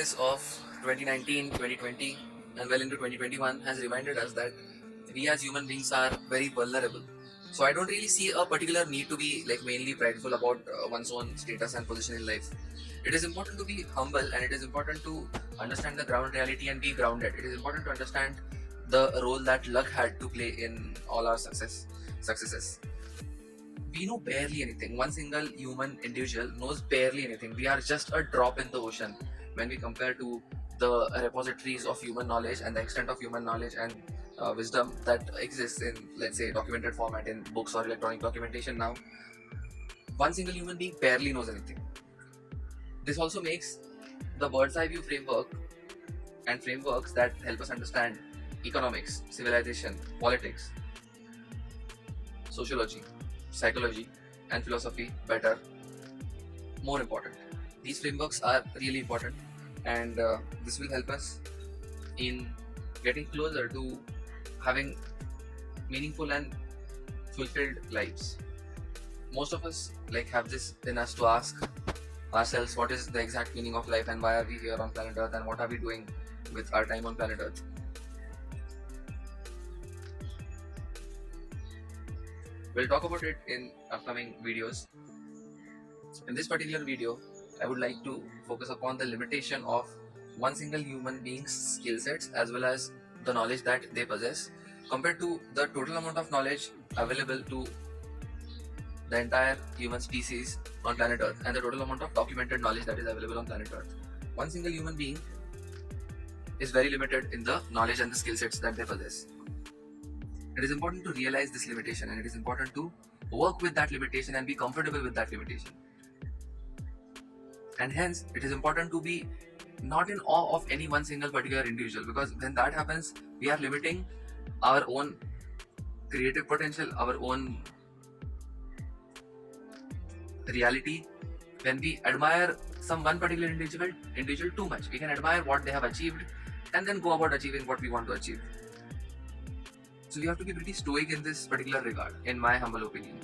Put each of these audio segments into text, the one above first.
crisis of 2019, 2020, and well into 2021 has reminded us that we as human beings are very vulnerable. So I don't really see a particular need to be mainly prideful about one's own status and position in life. It is important to be humble, and it is important to understand the ground reality and be grounded. It is important to understand the role that luck had to play in all our successes. We know barely anything. One single human individual knows barely anything. We are just a drop in the ocean when we compare to the repositories of human knowledge and the extent of human knowledge and wisdom that exists in, let's say, documented format in books or electronic documentation now. One single human being barely knows anything. This also makes the bird's eye view framework and frameworks that help us understand economics, civilization, politics, sociology, psychology, and philosophy better, more important. These frameworks are really important, and this will help us in getting closer to having meaningful and fulfilled lives. Most of us have this in us to ask ourselves what is the exact meaning of life and why are we here on planet Earth and what are we doing with our time on planet Earth. We'll talk about it in upcoming videos. In this particular video, I would like to focus upon the limitation of one single human being's skill sets as well as the knowledge that they possess compared to the total amount of knowledge available to the entire human species on planet Earth and the total amount of documented knowledge that is available on planet Earth. One single human being is very limited in the knowledge and the skill sets that they possess. It is important to realize this limitation, and it is important to work with that limitation and be comfortable with that limitation. And hence, it is important to be not in awe of any one single particular individual, because when that happens, we are limiting our own creative potential, our own reality. When we admire some one particular individual too much, we can admire what they have achieved and then go about achieving what we want to achieve. So we have to be pretty stoic in this particular regard, in my humble opinion.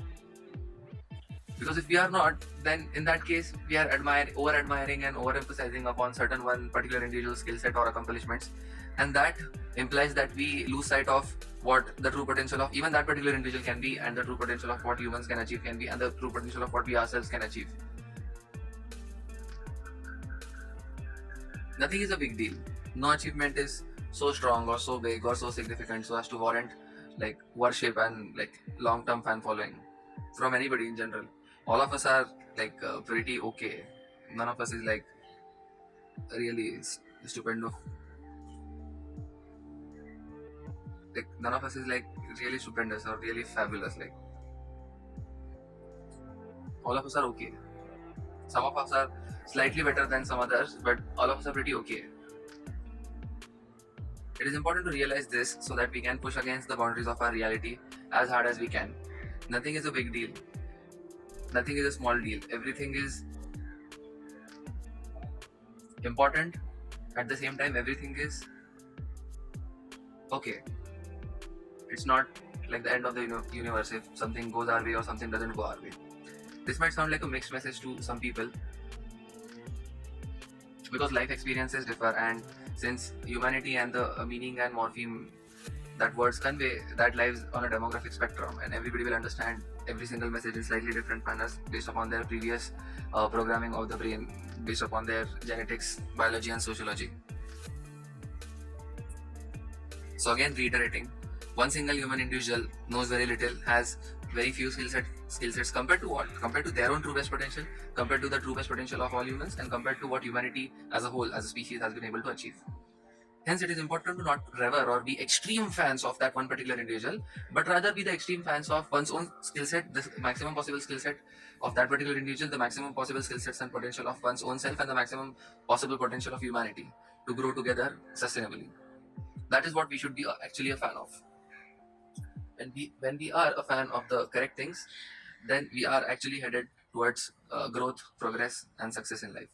Because if we are not, then in that case we are over-admiring and over-emphasizing upon certain one particular individual skill set or accomplishments, and that implies that we lose sight of what the true potential of even that particular individual can be, and the true potential of what humans can achieve can be, and the true potential of what we ourselves can achieve. Nothing is a big deal. No achievement is so strong or so big or so significant so as to warrant worship and long-term fan following from anybody in general. All of us are pretty okay. None of us is really stupendo. None of us is really stupendous or really fabulous. All of us are okay. Some of us are slightly better than some others, but all of us are pretty okay. It is important to realize this so that we can push against the boundaries of our reality as hard as we can. Nothing is a big deal. Nothing is a small deal. Everything is important. At the same time, everything is okay. It's not like the end of the universe if something goes our way or something doesn't go our way. This might sound like a mixed message to some people because life experiences differ, and since humanity and the meaning and morpheme that words convey, that lies on a demographic spectrum, and everybody will understand every single message in slightly different manners based upon their previous programming of the brain, based upon their genetics, biology and sociology. So again, reiterating, one single human individual knows very little, has very few skill sets compared to what? Compared to their own true best potential, compared to the true best potential of all humans, and compared to what humanity as a whole, as a species, has been able to achieve. Hence, it is important to not revere or be extreme fans of that one particular individual, but rather be the extreme fans of one's own skill set, the maximum possible skill set of that particular individual, the maximum possible skill sets and potential of one's own self, and the maximum possible potential of humanity to grow together sustainably. That is what we should be actually a fan of. And when we are a fan of the correct things, then we are actually headed towards growth, progress, and success in life.